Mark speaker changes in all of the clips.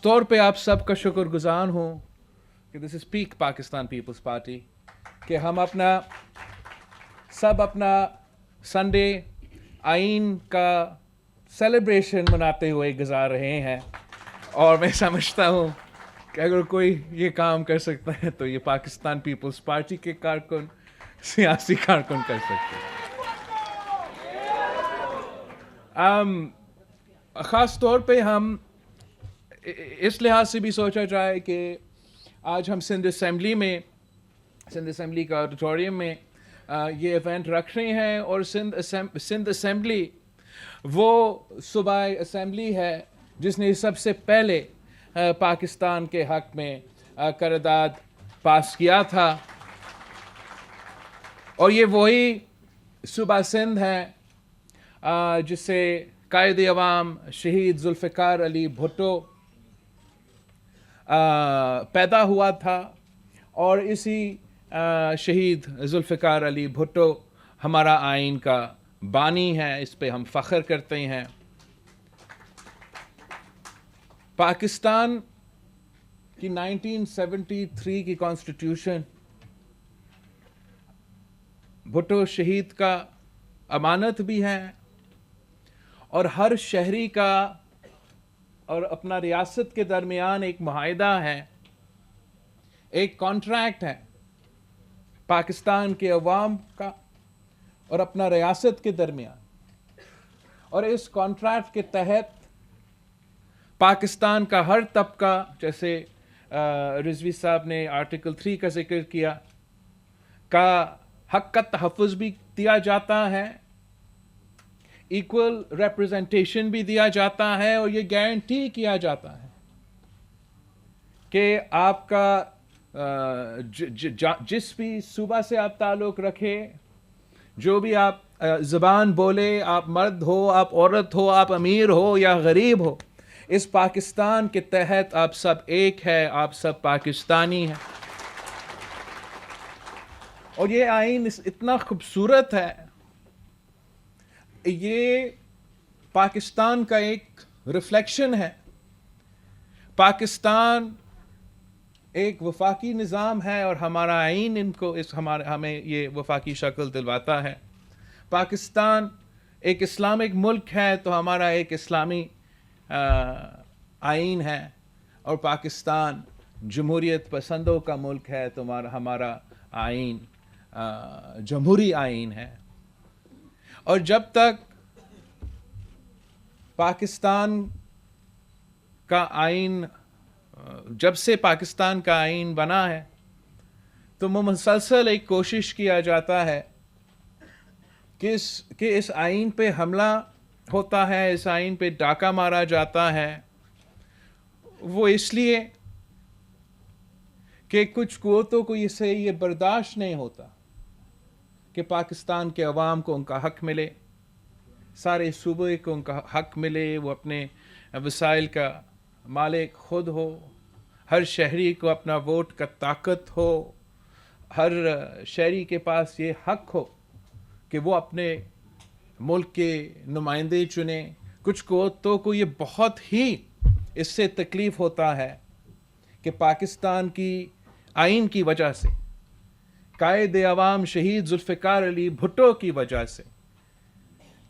Speaker 1: طور پہ آپ سب کا شکر گزار ہوں کہ دس از پیک پاکستان پیپلز پارٹی کہ ہم اپنا سنڈے آئین کا سیلیبریشن مناتے ہوئے گزار رہے ہیں، اور میں سمجھتا ہوں کہ اگر کوئی یہ کام کر سکتا ہے تو یہ پاکستان پیپلز پارٹی کے کارکن، سیاسی کارکن کر سکتے ہیں۔ خاص طور پہ ہم اس لحاظ سے بھی سوچا جائے کہ آج ہم سندھ اسمبلی کا آڈیٹوریم میں یہ ایونٹ رکھ رہے ہیں، اور سندھ اسمبلی وہ صوبائی اسمبلی ہے جس نے سب سے پہلے پاکستان کے حق میں قرارداد پاس کیا تھا، اور یہ وہی صوبہ سندھ ہے جس سے قائد عوام شہید ذوالفقار علی بھٹو پیدا ہوا تھا، اور اسی شہید ذوالفقار علی بھٹو ہمارا آئین کا بانی ہے، اس پہ ہم فخر کرتے ہیں۔ پاکستان کی 1973 کی کانسٹیٹیوشن بھٹو شہید کا امانت بھی ہے، اور ہر شہری کا اور اپنا ریاست کے درمیان ایک معاہدہ ہے، ایک کانٹریکٹ ہے پاکستان کے عوام کا اور اپنا ریاست کے درمیان، اور اس کانٹریکٹ کے تحت پاکستان کا ہر طبقہ، جیسے رضوی صاحب نے آرٹیکل 3 کا ذکر کیا، کا حق کا تحفظ بھی دیا جاتا ہے، ایکول ریپرزنٹیشن بھی دیا جاتا ہے، اور یہ گارنٹی کیا جاتا ہے کہ آپ کا جس بھی صوبہ سے آپ تعلق رکھے، جو بھی آپ زبان بولے، آپ مرد ہو، آپ عورت ہو، آپ امیر ہو یا غریب ہو، اس پاکستان کے تحت آپ سب ایک ہے، آپ سب پاکستانی ہیں۔ اور یہ آئین اتنا خوبصورت ہے، یہ پاکستان کا ایک ریفلیکشن ہے۔ پاکستان ایک وفاقی نظام ہے، اور ہمارا آئین ہمیں یہ وفاقی شکل دلواتا ہے۔ پاکستان ایک اسلامک ملک ہے تو ہمارا ایک اسلامی آئین ہے، اور پاکستان جمہوریت پسندوں کا ملک ہے تو ہمارا آئین جمہوری آئین ہے۔ اور جب تک پاکستان کا آئین جب سے پاکستان کا آئین بنا ہے تو مسلسل ایک کوشش کیا جاتا ہے کہ اس آئین پہ حملہ ہوتا ہے، اس آئین پہ ڈاکہ مارا جاتا ہے، وہ اس لیے کہ کچھ قوتوں کو یہ برداشت نہیں ہوتا کہ پاکستان کے عوام کو ان کا حق ملے، سارے صوبے کو ان کا حق ملے، وہ اپنے وسائل کا مالک خود ہو، ہر شہری کو اپنا ووٹ کا طاقت ہو، ہر شہری کے پاس یہ حق ہو کہ وہ اپنے ملک کے نمائندے چنے۔ کچھ قوتوں کو یہ بہت ہی اس سے تکلیف ہوتا ہے کہ پاکستان کی آئین کی وجہ سے، قائد عوام شہید ذوالفقار علی بھٹو کی وجہ سے،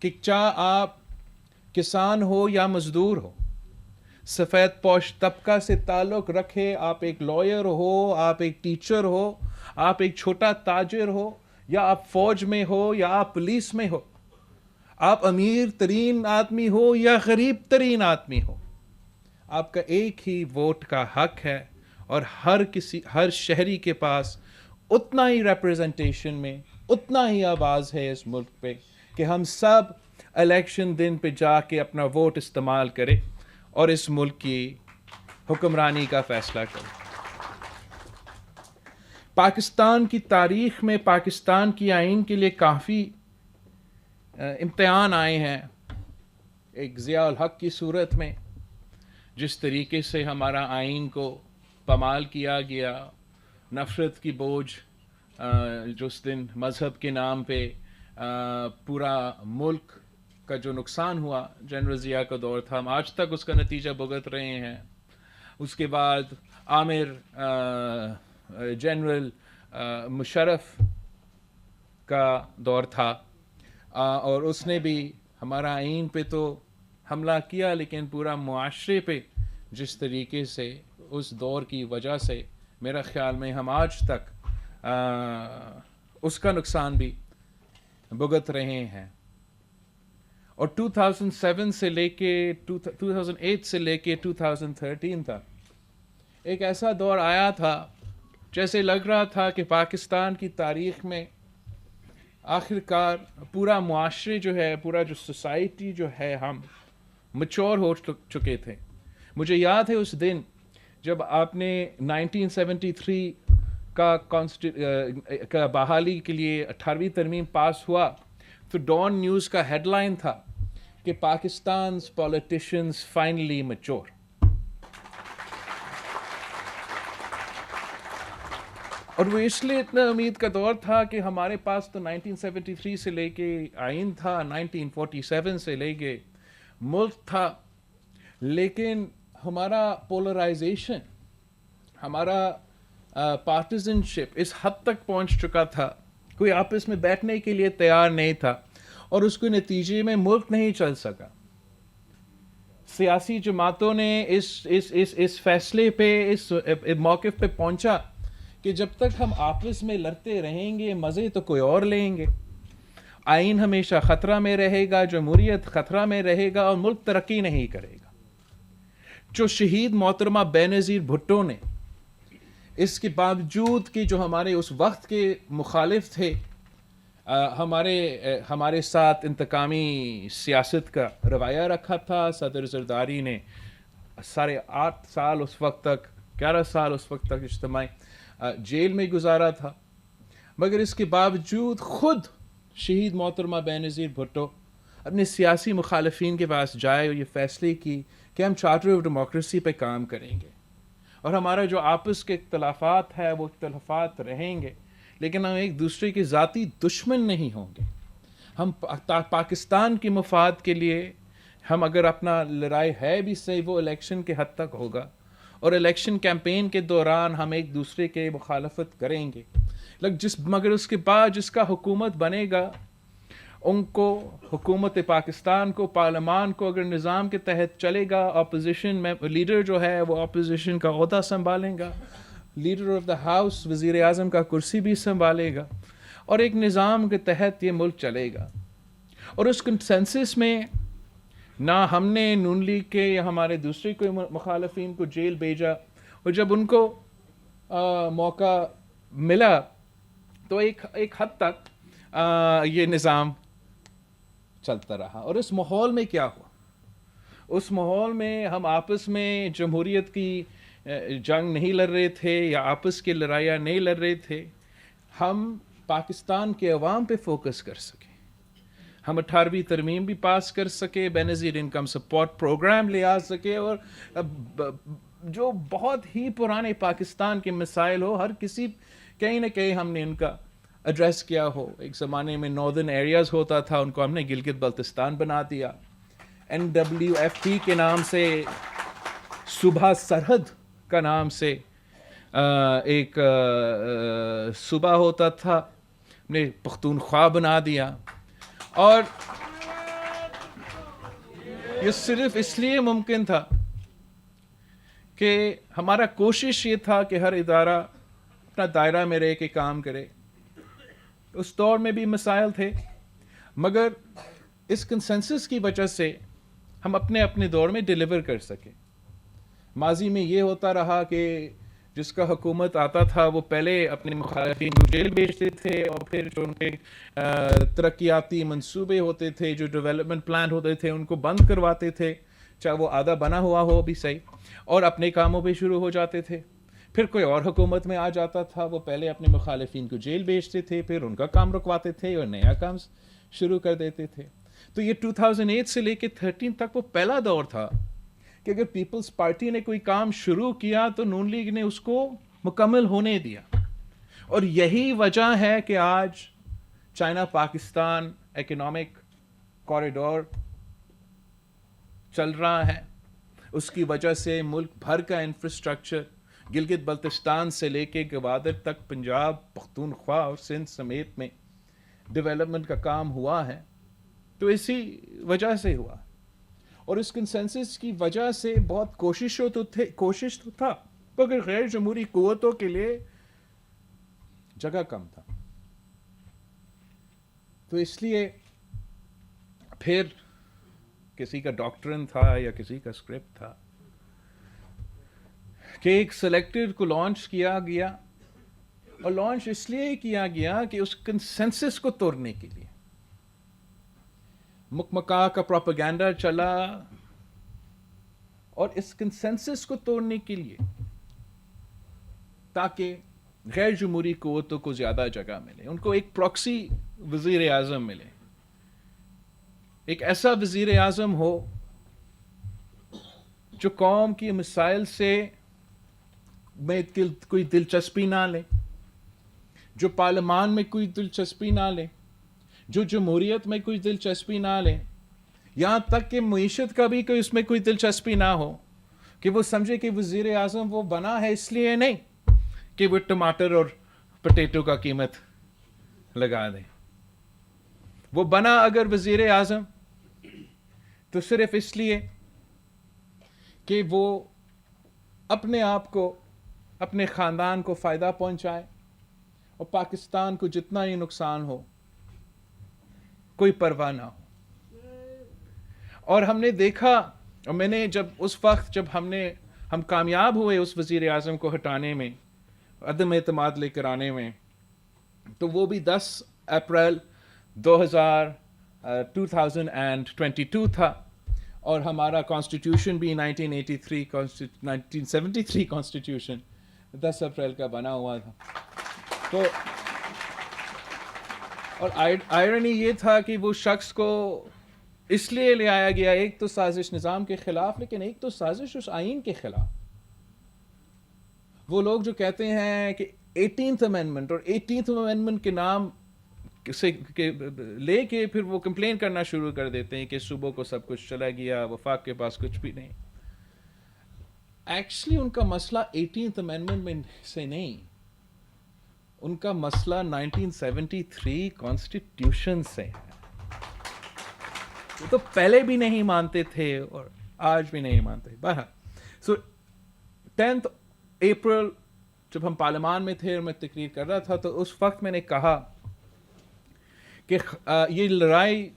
Speaker 1: کہ چاہے آپ کسان ہو یا مزدور ہو، سفید پوش طبقہ سے تعلق رکھے، آپ ایک لائر ہو، آپ ایک ٹیچر ہو، آپ ایک چھوٹا تاجر ہو، یا آپ فوج میں ہو یا آپ پولیس میں ہو، آپ امیر ترین آدمی ہو یا غریب ترین آدمی ہو، آپ کا ایک ہی ووٹ کا حق ہے، اور ہر شہری کے پاس اتنا ہی ریپرزنٹیشن میں اتنا ہی آواز ہے اس ملک پہ کہ ہم سب الیکشن دن پہ جا کے اپنا ووٹ استعمال کریں اور اس ملک کی حکمرانی کا فیصلہ کریں۔ پاکستان کی تاریخ میں پاکستان کی آئین کے لیے کافی امتحان آئے ہیں۔ ایک ضیاء الحق کی صورت میں جس طریقے سے ہمارا آئین کو پامال کیا گیا، نفرت کی بوجھ جس دن مذہب کے نام پہ پورا ملک کا جو نقصان ہوا، جنرل ضیاء کا دور تھا، ہم آج تک اس کا نتیجہ بھگت رہے ہیں۔ اس کے بعد عامر جنرل مشرف کا دور تھا، اور اس نے بھی ہمارا آئین پہ تو حملہ کیا، لیکن پورا معاشرے پہ جس طریقے سے اس دور کی وجہ سے میرا خیال میں ہم آج تک اس کا نقصان بھی بھگت رہے ہیں. اور 2007 سے لے کے 2008 سے لے کے 2013 تک ایک ایسا دور آیا تھا جیسے لگ رہا تھا کہ پاکستان کی تاریخ میں آخر کار پورا معاشرے جو ہے، پورا جو سوسائٹی جو ہے، ہم میچور ہو چکے تھے. مجھے یاد ہے اس دن جب آپ نے 1973 کا بحالی کے لیے 18ویں ترمیم پاس ہوا، تو ڈان نیوز کا ہیڈ لائن تھا کہ پاکستان's politicians finally mature. اور وہ اس لیے اتنا امید کا دور تھا کہ ہمارے پاس تو 1973 سے لے کے آئین تھا، 1947 سے لے کے ملک تھا، لیکن ہمارا پولرائزیشن، ہمارا پارٹیزن شپ اس حد تک پہنچ چکا تھا، کوئی آپس میں بیٹھنے کے لیے تیار نہیں تھا، اور اس کے نتیجے میں ملک نہیں چل سکا. سیاسی جماعتوں نے اس فیصلے پہ، اس موقف پہ پہنچا کہ جب تک ہم آپس میں لڑتے رہیں گے مزے تو کوئی اور لیں گے. آئین ہمیشہ خطرہ میں رہے گا، جمہوریت خطرہ میں رہے گا، اور ملک ترقی نہیں کرے گا. جو شہید محترمہ بے نظیر بھٹو نے اس کے باوجود کہ جو ہمارے اس وقت کے مخالف تھے، ہمارے ساتھ انتقامی سیاست کا رویہ رکھا تھا. صدر زرداری نے 8.5 سال اس وقت تک، 11 سال اس وقت تک اجتماعی جیل میں گزارا تھا، مگر اس کے باوجود خود شہید محترمہ بے نظیر بھٹو اپنے سیاسی مخالفین کے پاس جائے اور یہ فیصلے کی کہ ہم چارٹر آف ڈیموکریسی پہ کام کریں گے، اور ہمارا جو آپس کے اختلافات ہے وہ اختلافات رہیں گے، لیکن ہم ایک دوسرے کے ذاتی دشمن نہیں ہوں گے. ہم پاکستان کے مفاد کے لیے ہم اگر اپنا لڑائی ہے بھی صحیح، وہ الیکشن کے حد تک ہوگا، اور الیکشن کیمپین کے دوران ہم ایک دوسرے کے مخالفت کریں گے. مگر اس کے بعد جس کا حکومت بنے گا، ان کو، حکومت پاکستان کو، پارلیمان کو اگر نظام کے تحت چلے گا، اپوزیشن میں لیڈر جو ہے وہ اپوزیشن کا عہدہ سنبھالیں گا، لیڈر آف دا ہاؤس وزیر اعظم کا کرسی بھی سنبھالے گا، اور ایک نظام کے تحت یہ ملک چلے گا. اور اس کنسنسس میں نہ ہم نے نون لیگ کے یا ہمارے دوسرے کوئی مخالفین کو جیل بھیجا، اور جب ان کو موقع ملا تو ایک حد تک یہ نظام چلتا رہا. اور اس ماحول میں کیا ہوا؟ اس ماحول میں ہم آپس میں جمہوریت کی جنگ نہیں لڑ رہے تھے یا آپس کی لڑائیاں نہیں لڑ رہے تھے، ہم پاکستان کے عوام پہ فوکس کر سکے. ہم 18ویں ترمیم بھی پاس کر سکے، بے نظیر انکم سپورٹ پروگرام لے آ سکے، اور جو بہت ہی پرانے پاکستان کے مسائل ہو، ہر کسی کہیں نہ کہیں ہم نے ان کا ایڈریس کیا ہو. ایک زمانے میں ناردرن ایریاز ہوتا تھا، ان کو ہم نے گلگت بلتستان بنا دیا. NWFP کے نام سے، صوبہ سرحد کا نام سے ایک صوبہ ہوتا تھا، ہم نے پختونخوا بنا دیا. اور یہ صرف اس لیے ممکن تھا کہ ہمارا کوشش یہ تھا کہ ہر ادارہ اپنا دائرہ میں رہ کے کام کرے. اس دور میں بھی مسائل تھے، مگر اس کنسنسس کی وجہ سے ہم اپنے دور میں ڈیلیور کر سکے. ماضی میں یہ ہوتا رہا کہ جس کا حکومت آتا تھا وہ پہلے اپنے مخالفین کو جیل بھیجتے تھے، اور پھر جو ان کے ترقیاتی منصوبے ہوتے تھے، جو ڈیولپمنٹ پلان ہوتے تھے، ان کو بند کرواتے تھے، چاہے وہ آدھا بنا ہوا ہو بھی صحیح، اور اپنے کاموں پہ شروع ہو جاتے تھے. پھر کوئی اور حکومت میں آ جاتا تھا، وہ پہلے اپنے مخالفین کو جیل بھیجتے تھے، پھر ان کا کام رکواتے تھے اور نیا کام شروع کر دیتے تھے. تو یہ 2008 سے لے کے 13 تک وہ پہلا دور تھا کہ اگر پیپلز پارٹی نے کوئی کام شروع کیا تو نون لیگ نے اس کو مکمل ہونے دیا. اور یہی وجہ ہے کہ آج چائنا پاکستان اکنامک کوریڈور چل رہا ہے. اس کی وجہ سے ملک بھر کا انفراسٹرکچر گلگت بلتستان سے لے کے گوادر تک پنجاب پختونخوا اور سندھ سمیت میں ڈیولپمنٹ کا کام ہوا ہے، تو اسی وجہ سے ہوا. اور اس کنسنسس کی وجہ سے بہت کوشش تو تھا، مگر غیر جمہوری قوتوں کے لیے جگہ کم تھا. تو اس لیے پھر کسی کا ڈاکٹرن تھا یا کسی کا اسکرپٹ تھا کہ ایک سلیکٹر کو لانچ کیا گیا، اور لانچ اس لیے کیا گیا کہ اس کنسنسس کو توڑنے کے لیے مکمکا کا پروپیگنڈا چلا، اور اس کنسنسس کو توڑنے کے لیے تاکہ غیر جمہوری قوتوں کو زیادہ جگہ ملے، ان کو ایک پراکسی وزیر اعظم ملے، ایک ایسا وزیر اعظم ہو جو قوم کی مسائل سے میں کوئی دلچسپی نہ لے، جو پارلیمان میں کوئی دلچسپی نہ لے، جو جمہوریت میں کوئی دلچسپی نہ لے، یہاں تک کہ معیشت کا بھی کوئی اس میں کوئی دلچسپی نہ ہو، کہ وہ سمجھے کہ وزیر اعظم وہ بنا ہے اس لیے نہیں کہ وہ ٹماٹر اور پٹیٹو کا قیمت لگا دے. وہ بنا اگر وزیر اعظم تو صرف اس لیے کہ وہ اپنے آپ کو، اپنے خاندان کو فائدہ پہنچائے، اور پاکستان کو جتنا ہی نقصان ہو کوئی پرواہ نہ ہو. اور ہم نے دیکھا، اور میں نے جب اس وقت جب ہم کامیاب ہوئے اس وزیر اعظم کو ہٹانے میں، عدم اعتماد لے کر آنے میں، تو وہ بھی 10 اپریل 2022 تھا، اور ہمارا کانسٹیٹیوشن بھی 1973 کانسٹیٹیوشن 10 اپریل کا بنا ہوا تھا. تو اور آئرنی یہ تھا کہ وہ شخص کو اس لیے لے آیا گیا، ایک تو سازش نظام کے خلاف، لیکن ایک تو سازش اس آئین کے خلاف. وہ لوگ جو کہتے ہیں کہ 18th امینڈمنٹ، اور 18th امینڈمنٹ کے نام سے لے کے پھر وہ کمپلین کرنا شروع کر دیتے ہیں کہ صوبوں کو سب کچھ چلا گیا، وفاق کے پاس کچھ بھی نہیں. ایکچولی ان کا مسئلہ 18th امینڈمنٹ میں سے نہیں، ان کا مسئلہ 1973 کانسٹیٹیوشن سے ہے. وہ تو پہلے بھی نہیں مانتے تھے اور آج بھی نہیں مانتے. بہرحال سو 10 اپریل جب ہم پارلیمان میں تھے اور میں تقریر کر رہا تھا، تو اس وقت میں نے کہا کہ یہ لڑائی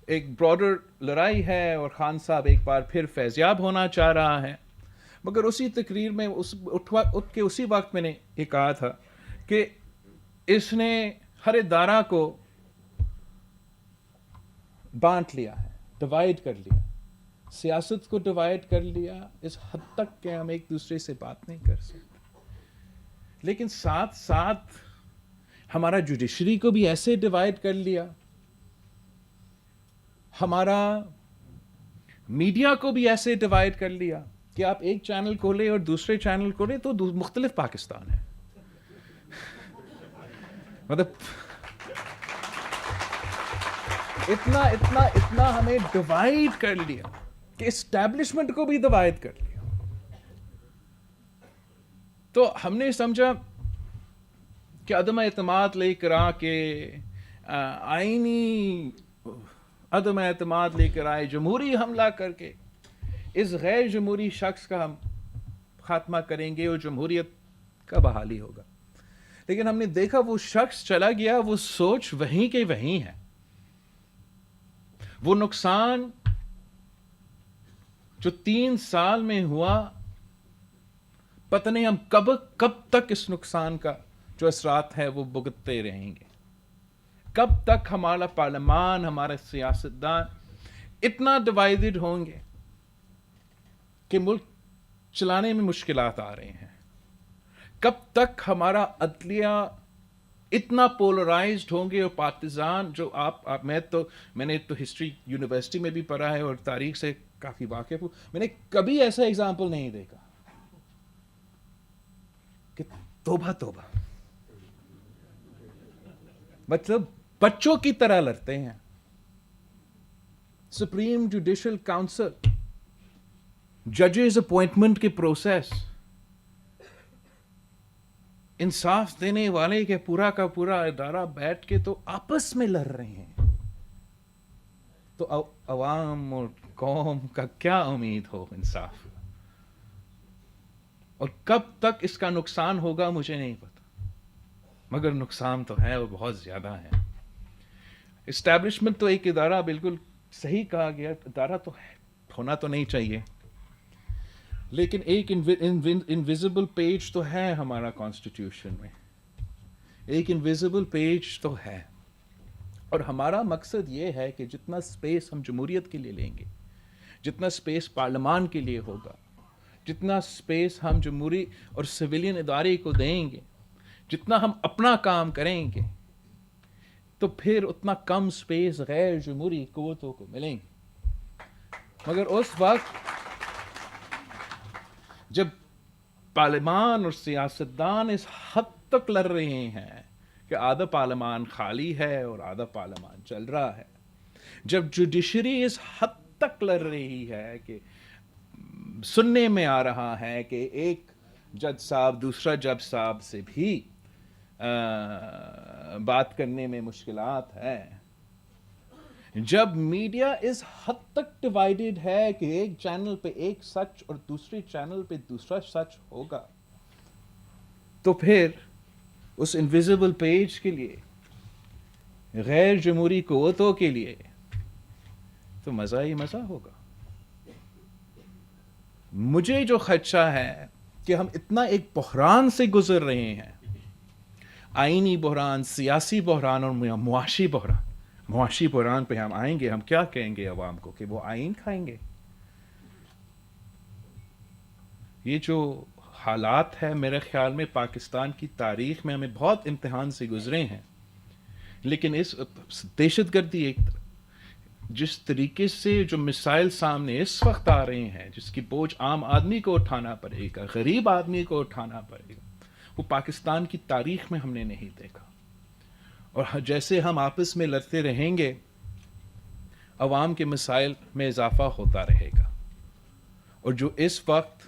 Speaker 1: ایک براڈر لڑائی ہے، اور خان صاحب ایک بار پھر فیضیاب ہونا چاہ رہا ہے. مگر اسی تقریر میں اٹھ کے اسی وقت میں نے یہ کہا تھا کہ اس نے ہر ادارہ کو بانٹ لیا ہے، ڈیوائڈ کر لیا، سیاست کو ڈیوائڈ کر لیا اس حد تک کہ ہم ایک دوسرے سے بات نہیں کر سکتے. لیکن ساتھ ساتھ ہمارا جوڈیشری کو بھی ایسے ڈیوائڈ کر لیا، ہمارا میڈیا کو بھی ایسے ڈیوائڈ کر لیا کہ آپ ایک چینل کھولے اور دوسرے چینل کھولے تو مختلف پاکستان ہے. مطلب اتنا ہمیں ڈیوائڈ کر لیا کہ اسٹیبلشمنٹ کو بھی ڈیوائڈ کر لیا. تو ہم نے سمجھا کہ عدم اعتماد لے کر آ کے آئینی عدم اعتماد لے کر آئے، جمہوری حملہ کر کے اس غیر جمہوری شخص کا ہم خاتمہ کریں گے اور جمہوریت کا بحالی ہوگا. لیکن ہم نے دیکھا وہ شخص چلا گیا، وہ سوچ وہیں کے وہیں ہے. وہ نقصان جو 3 سال میں ہوا، پتہ نہیں ہم کب تک اس نقصان کا جو اثرات ہے وہ بھگتتے رہیں گے. کب تک ہمارا پارلیمان، ہمارے سیاستدان اتنا ڈیوائیڈڈ ہوں گے کہ ملک چلانے میں مشکلات آ رہے ہیں. کب تک ہمارا عدلیہ اتنا پولرائزڈ ہوں گے اور پارٹیزان، جو میں نے تو ہسٹری یونیورسٹی میں بھی پڑھا ہے اور تاریخ سے کافی واقف ہوں. میں نے کبھی ایسا ایگزامپل نہیں دیکھا کہ توبہ مطلب بچوں کی طرح لڑتے ہیں. سپریم جوڈیشل کاؤنسل, ججز اپوائنٹمنٹ کی پروسیس, انصاف دینے والے کے پورا کا پورا ادارہ بیٹھ کے تو آپس میں لڑ رہے ہیں, تو عوام اور قوم کا کیا امید ہو انصاف؟ اور کب تک اس کا نقصان ہوگا مجھے نہیں پتا, مگر نقصان تو ہے اور بہت زیادہ ہے. اسٹیبلشمنٹ تو ایک ادارہ, بالکل صحیح کہا گیا, ادارہ تو ہونا تو نہیں چاہیے, لیکن ایک انویزیبل پیج تو ہے ہمارا کانسٹیٹیوشن میں, ایک انویزیبل پیج تو ہے. اور ہمارا مقصد یہ ہے کہ جتنا سپیس ہم جمہوریت کے لیے لیں گے, جتنا سپیس پارلیمان کے لیے ہوگا, جتنا سپیس ہم جمہوری اور سویلین ادارے کو دیں گے, جتنا ہم اپنا کام کریں گے, تو پھر اتنا کم سپیس غیر جمہوری قوتوں کو ملیں گے. مگر اس وقت جب پارلیمان اور سیاستدان اس حد تک لڑ رہے ہیں کہ آدھا پارلیمان خالی ہے اور آدھا پارلیمان چل رہا ہے, جب جوڈیشری اس حد تک لڑ رہی ہے کہ سننے میں آ رہا ہے کہ ایک جج صاحب دوسرا جج صاحب سے بھی بات کرنے میں مشکلات ہے, جب میڈیا اس حد تک ڈیوائیڈڈ ہے کہ ایک چینل پہ ایک سچ اور دوسرے چینل پہ دوسرا سچ ہوگا, تو پھر اس انویزیبل پیج کے لیے, غیر جمہوری قوتوں کے لیے تو مزہ ہی مزہ ہوگا. مجھے جو خدشہ ہے کہ ہم اتنا ایک بحران سے گزر رہے ہیں, آئینی بحران, سیاسی بحران اور معاشی بحران. معاشی بحران پہ ہم آئیں گے, ہم کیا کہیں گے عوام کو کہ وہ آئین کھائیں گے؟ یہ جو حالات ہے میرے خیال میں پاکستان کی تاریخ میں ہمیں بہت امتحان سے گزرے ہیں, لیکن اس دہشت گردی ایک جس طریقے سے جو مسائل سامنے اس وقت آ رہے ہیں, جس کی بوجھ عام آدمی کو اٹھانا پڑے گا, غریب آدمی کو اٹھانا پڑے گا, وہ پاکستان کی تاریخ میں ہم نے نہیں دیکھا. اور جیسے ہم آپس میں لڑتے رہیں گے, عوام کے مسائل میں اضافہ ہوتا رہے گا. اور جو اس وقت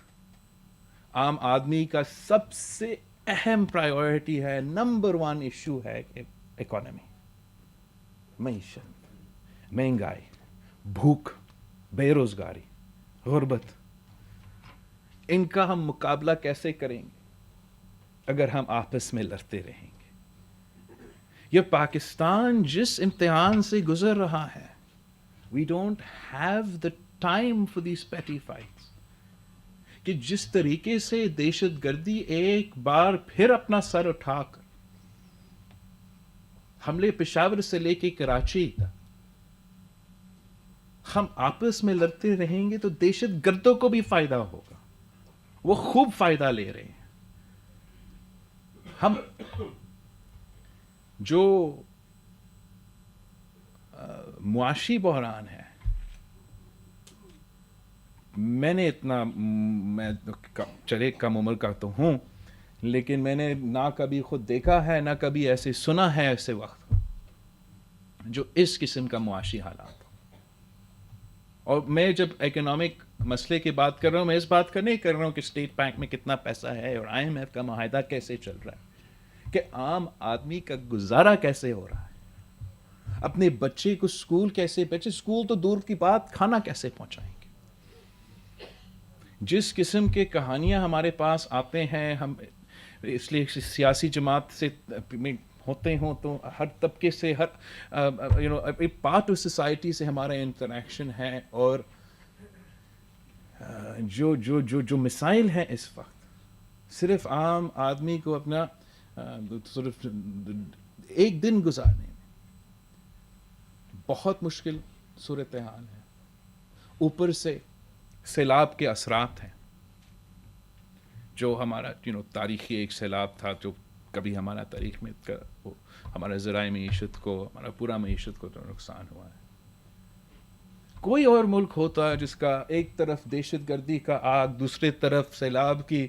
Speaker 1: عام آدمی کا سب سے اہم پرائیورٹی ہے, نمبر 1 ایشو ہے کہ اکانومی, معیشت, مہنگائی, بھوک, بے روزگاری, غربت, ان کا ہم مقابلہ کیسے کریں گے اگر ہم آپس میں لڑتے رہیں گے؟ یہ پاکستان جس امتحان سے گزر رہا ہے, we don't have the time for these petty fights. کہ جس طریقے سے دہشت گردی ایک بار پھر اپنا سر اٹھا کر حملے پشاور سے لے کے کراچی تک, ہم آپس میں لڑتے رہیں گے تو دہشت گردوں کو بھی فائدہ ہوگا, وہ خوب فائدہ لے رہے ہیں. ہم جو معاشی بحران ہے, میں نے اتنا, میں چلے کم عمر کا تو ہوں, لیکن میں نے نہ کبھی خود دیکھا ہے نہ کبھی ایسے سنا ہے ایسے وقت جو اس قسم کا معاشی حالات. اور میں جب اکنامک مسئلے کی بات کر رہا ہوں, میں اس بات کا نہیں کر رہا ہوں کہ اسٹیٹ بینک میں کتنا پیسہ ہے اور IMF کا معاہدہ کیسے چل رہا ہے, کہ عام آدمی کا گزارا کیسے ہو رہا ہے, اپنے بچے کو اسکول کیسے, بچے اسکول تو دور کی بات, کھانا کیسے پہنچائیں گے. جس قسم کے کہانیاں ہمارے پاس آتے ہیں, ہم اس لیے سیاسی جماعت سے ہوتے ہوں تو ہر طبقے سے, ہر پارٹ آف سوسائٹی سے ہمارا انٹریکشن ہے, اور جو مسائل ہیں اس وقت صرف عام آدمی کو اپنا صرف ایک دن گزارنے میں بہت مشکل صورتحال ہے. اوپر سے سیلاب کے اثرات ہیں, جو ہمارا تاریخی ایک سیلاب تھا جو کبھی ہمارا تاریخ میں ہمارا ذرائع معیشت کو, ہمارا پورا معیشت کو تو نقصان ہوا ہے. کوئی اور ملک ہوتا جس کا ایک طرف دہشت گردی کا آگ, دوسرے طرف سیلاب کی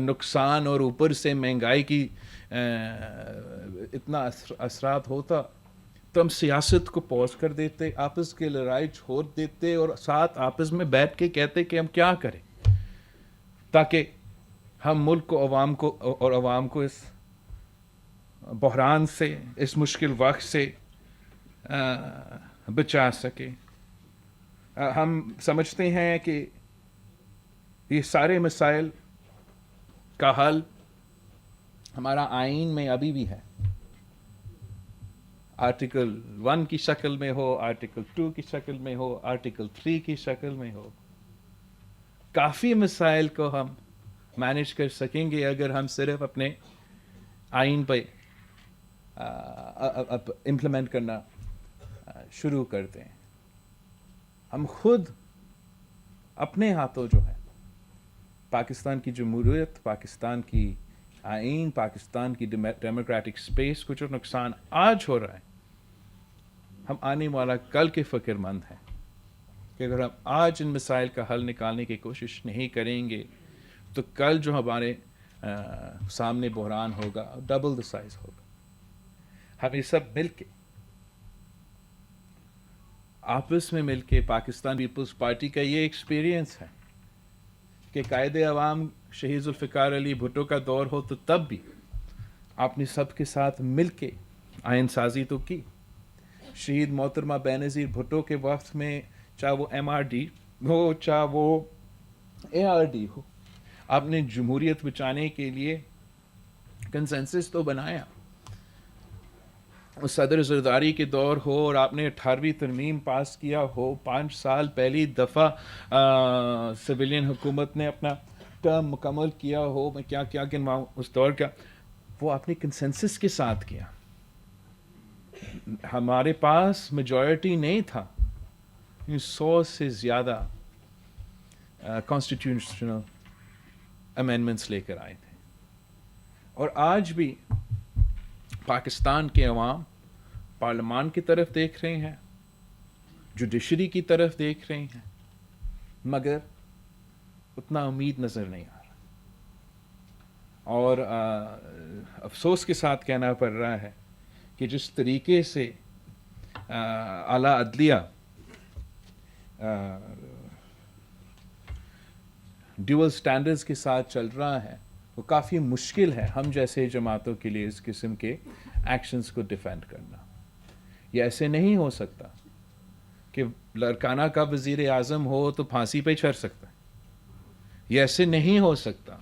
Speaker 1: نقصان اور اوپر سے مہنگائی کی اتنا اثرات ہوتا, تو ہم سیاست کو پوز کر دیتے, آپس کی لڑائی چھوڑ دیتے اور ساتھ آپس میں بیٹھ کے کہتے کہ ہم کیا کریں تاکہ ہم ملک کو عوام کو اس بحران سے, اس مشکل وقت سے بچا سکے. ہم سمجھتے ہیں کہ یہ سارے مسائل کا حل ہمارا آئین میں ابھی بھی ہے, آرٹیکل 1 کی شکل میں ہو, آرٹیکل 2 کی شکل میں ہو, آرٹیکل 3 کی شکل میں ہو. کافی مسائل کو ہم مینیج کر سکیں گے اگر ہم صرف اپنے آئین پہ امپلیمنٹ کرنا شروع کر دیں. ہم خود اپنے ہاتھوں جو ہے پاکستان کی جمہوریت, پاکستان کی آئین, پاکستان کی ڈیموکریٹک سپیس کو جو نقصان آج ہو رہا ہے, ہم آنے والا کل کے فکر مند ہیں کہ اگر ہم آج ان مسائل کا حل نکالنے کی کوشش نہیں کریں گے تو کل جو ہمارے سامنے بحران ہوگا ڈبل دا سائز ہوگا. ہم یہ سب مل کے آپس میں مل کے, پاکستان پیپلز پارٹی کا یہ ایکسپیرینس ہے کہ قائد عوام شہید ذوالفقار علی بھٹو کا دور ہو تو تب بھی آپ نے سب کے ساتھ مل کے آئین سازی تو کی. شہید محترمہ بینظیر بھٹو کے وقت میں چاہے وہ MRD ہو چاہے وہ ARD ہو, آپ نے جمہوریت بچانے کے لیے کنسنسس تو بنایا. صدر زرداری کے دور ہو اور آپ نے 18ویں ترمیم پاس کیا ہو, 5 سال پہلی دفعہ سویلین حکومت نے اپنا ٹرم مکمل کیا ہو, میں کیا کیا گنواؤں اس دور کا, وہ آپ نے کنسنسس کے ساتھ کیا. ہمارے پاس میجورٹی نہیں تھا, 100 سے زیادہ کانسٹیٹیوشنل امینڈمنٹس لے کر آئے تھے. اور آج بھی پاکستان کے عوام پارلیمان کی طرف دیکھ رہے ہیں, جوڈیشری کی طرف دیکھ رہے ہیں, مگر اتنا امید نظر نہیں آ رہا. اور افسوس کے ساتھ کہنا پڑ رہا ہے کہ جس طریقے سے اعلیٰ عدلیہ ڈیول سٹینڈرڈز کے ساتھ چل رہا ہے, وہ کافی مشکل ہے ہم جیسے جماعتوں کے لیے اس قسم کے ایکشنز کو ڈیفینڈ کرنا. یہ ایسے نہیں ہو سکتا کہ لڑکانہ کا وزیر اعظم ہو تو پھانسی پہ چڑھ سکتا ہے. یہ ایسے نہیں ہو سکتا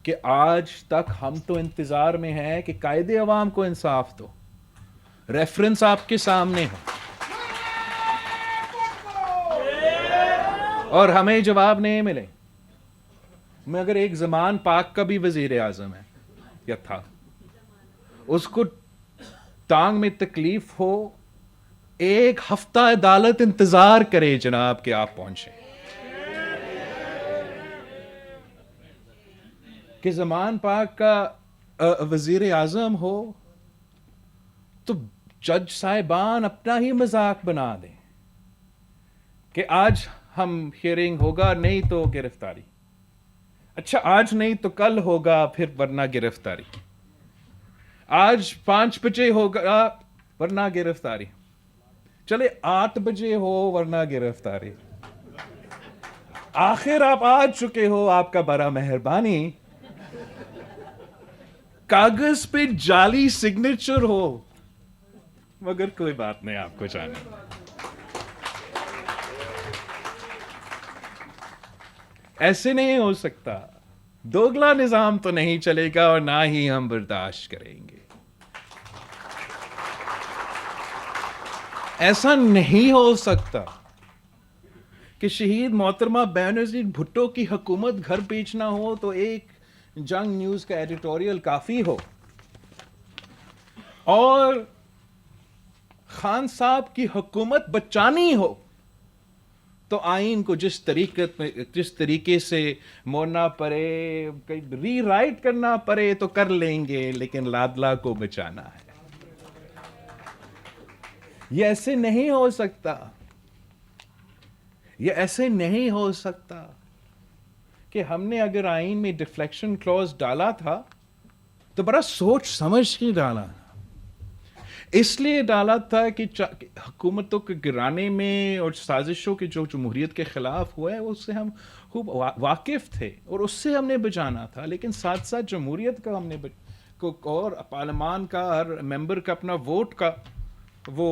Speaker 1: کہ آج تک ہم تو انتظار میں ہیں کہ قائد عوام کو انصاف دو, ریفرنس آپ کے سامنے ہو اور ہمیں جواب نہیں ملے. مگر ایک زمان پاک کا بھی وزیر اعظم ہے یا تھا, اس کو ٹانگ میں تکلیف ہو, 1 ہفتہ عدالت انتظار کرے جناب کہ آپ پہنچے. کہ زمان پاک کا وزیر اعظم ہو تو جج صاحبان اپنا ہی مذاق بنا دیں کہ آج ہم ہیئرنگ ہوگا, نہیں تو گرفتاری. اچھا آج نہیں تو کل ہوگا, پھر ورنہ گرفتاری. آج 5 بجے ہوگا ورنہ گرفتاری. چلے 8 بجے ہو ورنہ گرفتاری. آخر آپ آ چکے ہو, آپ کا بڑا مہربانی. کاغذ پہ جعلی سگنیچر ہو, مگر کوئی بات نہیں, آپ کو جانے. ایسے نہیں ہو سکتا. دوگلا نظام تو نہیں چلے گا اور نہ ہی ہم برداشت کریں گے. ایسا نہیں ہو سکتا کہ شہید محترمہ بینظیر بھٹو کی حکومت گھر بیچنا ہو تو ایک جنگ نیوز کا ایڈیٹوریل کافی ہو, اور خان صاحب کی حکومت بچانی ہو تو آئین کو جس طریقے سے موڑنا پڑے, ری رائٹ کرنا پڑے تو کر لیں گے, لیکن لادلہ کو بچانا ہے. یہ ایسے نہیں ہو سکتا. یہ ایسے نہیں ہو سکتا کہ ہم نے اگر آئین میں ڈیفلیکشن کلوز ڈالا تھا تو بڑا سوچ سمجھ کے ڈالا. اس لیے ڈالا تھا کہ حکومتوں کے گرانے میں اور سازشوں کے جو جمہوریت کے خلاف ہوا ہے اس سے ہم خوب واقف تھے اور اس سے ہم نے بچانا تھا، لیکن ساتھ ساتھ جمہوریت کا ہم نے اور پارلیمان کا ہر ممبر کا اپنا ووٹ کا وہ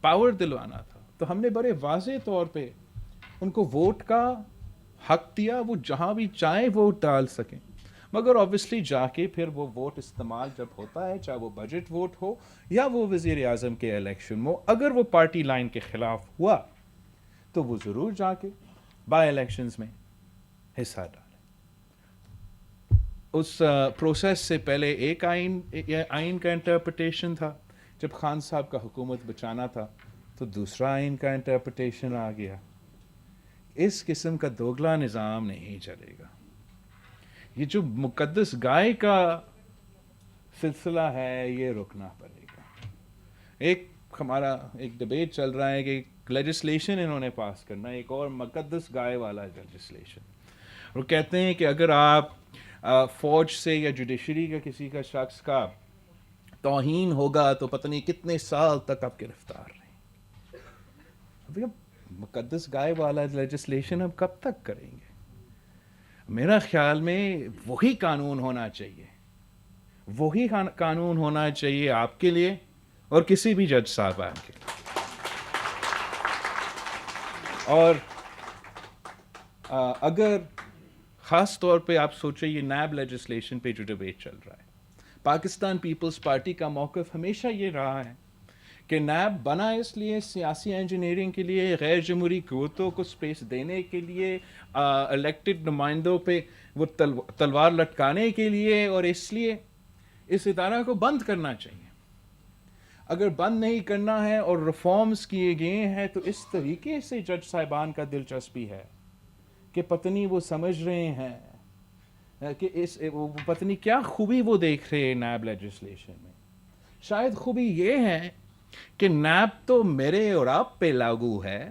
Speaker 1: پاور دلوانا تھا. تو ہم نے بڑے واضح طور پہ ان کو ووٹ کا حق دیا، وہ جہاں بھی چاہیں ووٹ ڈال سکیں، مگر آبویسلی جا کے پھر وہ ووٹ استعمال جب ہوتا ہے، چاہے وہ بجٹ ووٹ ہو یا وہ وزیر اعظم کے الیکشن میں، اگر وہ پارٹی لائن کے خلاف ہوا تو وہ ضرور جا کے بائی الیکشنز میں حصہ ڈالیں. اس پروسیس سے پہلے ایک آئین کا انٹرپریٹیشن تھا، جب خان صاحب کا حکومت بچانا تھا تو دوسرا آئین کا انٹرپریٹیشن آ گیا. اس قسم کا دوگلا نظام نہیں چلے گا. یہ جو مقدس گائے کا سلسلہ ہے یہ رکنا پڑے گا. ہمارا ایک ڈبیٹ چل رہا ہے کہ لیجسلیشن انہوں نے پاس کرنا ہے، ایک اور مقدس گائے والا لیجسلیشن. وہ کہتے ہیں کہ اگر آپ فوج سے یا جوڈیشری کا کسی کا شخص کا توہین ہوگا تو پتہ نہیں کتنے سال تک آپ گرفتار رہیں. مقدس گائے والا لیجسلیشن ہم کب تک کریں گے؟ میرا خیال میں وہی قانون ہونا چاہیے، وہی قانون ہونا چاہیے آپ کے لیے اور کسی بھی جج صاحبان کے لیے. اور اگر خاص طور پہ آپ سوچیں یہ نیب لیجسلیشن پہ جو ڈبیٹ چل رہا ہے، پاکستان پیپلز پارٹی کا موقف ہمیشہ یہ رہا ہے کہ نیب بنا اس لیے سیاسی انجینئرنگ کے لیے، غیر جمہوری قوتوں کو سپیس دینے کے لیے، الیکٹڈ نمائندوں پہ وہ تلوار لٹکانے کے لیے، اور اس لیے اس ادارہ کو بند کرنا چاہیے. اگر بند نہیں کرنا ہے اور ریفارمز کیے گئے ہیں تو اس طریقے سے جج صاحبان کا دلچسپی ہے کہ پتہ نہیں وہ سمجھ رہے ہیں کہ پتہ نہیں کیا خوبی وہ دیکھ رہے ہیں نیب لیجسلیشن میں. شاید خوبی یہ ہے کہ نیب تو میرے اور آپ پہ لاگو ہے،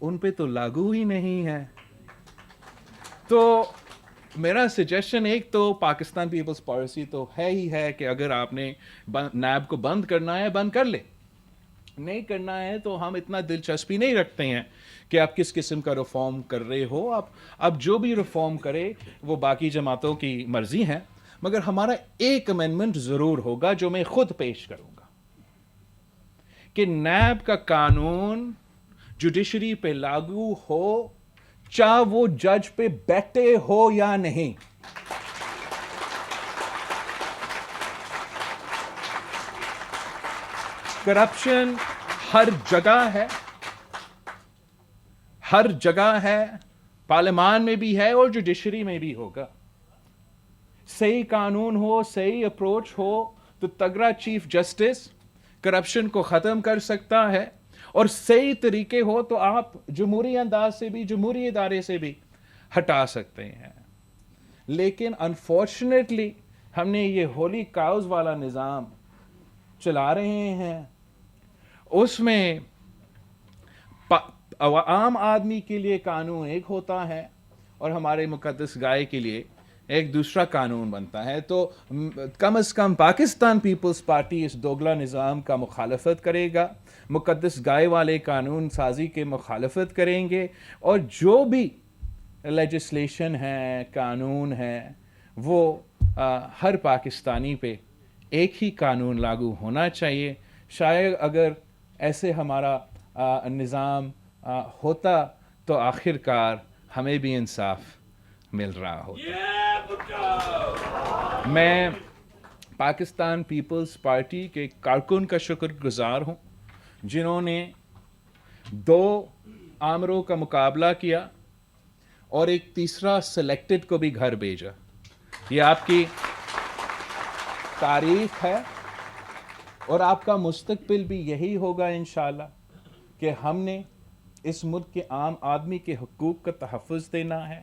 Speaker 1: ان پہ تو لاگو ہی نہیں ہے. تو میرا سجیشن ایک تو پاکستان پیپلز پالیسی تو ہے ہی ہے کہ اگر آپ نے نیب کو بند کرنا ہے بند کر لے، نہیں کرنا ہے تو ہم اتنا دلچسپی نہیں رکھتے ہیں کہ آپ کس قسم کا ریفارم کر رہے ہو. آپ جو بھی ریفارم کرے وہ باقی جماعتوں کی مرضی ہے، مگر ہمارا ایک امینڈمنٹ ضرور ہوگا جو میں خود پیش کروں گا کہ نیب کا قانون جوڈیشری پہ لاگو ہو چاہے وہ جج پہ بیٹھے ہو یا نہیں. کرپشن ہر جگہ ہے، ہر جگہ ہے، پارلیمان میں بھی ہے اور جوڈیشری میں بھی ہوگا. صحیح قانون ہو، صحیح اپروچ ہو تو تگڑا چیف جسٹس کرپشن کو ختم کر سکتا ہے، اور صحیح طریقے ہو تو آپ جمہوری انداز سے بھی، جمہوری ادارے سے بھی ہٹا سکتے ہیں. لیکن انفارچونیٹلی ہم نے یہ ہولی کاؤز والا نظام چلا رہے ہیں. اس میں عام آدمی کے لیے قانون ایک ہوتا ہے اور ہمارے مقدس گائے کے لیے ایک دوسرا قانون بنتا ہے. تو کم از کم پاکستان پیپلز پارٹی اس دوگلا نظام کا مخالفت کرے گا، مقدس گائے والے قانون سازی کے مخالفت کریں گے، اور جو بھی لیجسلیشن ہے، قانون ہے، وہ ہر پاکستانی پہ ایک ہی قانون لاگو ہونا چاہیے. شاید اگر ایسے ہمارا نظام ہوتا تو آخر کار ہمیں بھی انصاف مل رہا ہوتا. میں پاکستان پیپلز پارٹی کے کارکن کا شکر گزار ہوں جنہوں نے 2 آمروں کا مقابلہ کیا اور ایک تیسرا سلیکٹڈ کو بھی گھر بھیجا. یہ آپ کی تاریخ ہے اور آپ کا مستقبل بھی یہی ہوگا انشاءاللہ کہ ہم نے اس ملک کے عام آدمی کے حقوق کا تحفظ دینا ہے،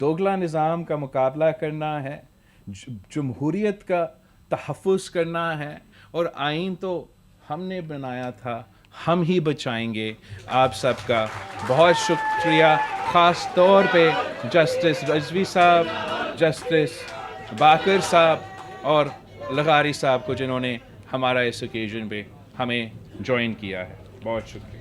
Speaker 1: دوگلا نظام کا مقابلہ کرنا ہے، جمہوریت کا تحفظ کرنا ہے، اور آئین تو ہم نے بنایا تھا، ہم ہی بچائیں گے. آپ سب کا بہت شکریہ، خاص طور پہ جسٹس رضوی صاحب، جسٹس باقر صاحب اور لغاری صاحب کو جنہوں نے ہمارا اس اوکیزن پہ ہمیں جوائن کیا ہے. بہت شکریہ.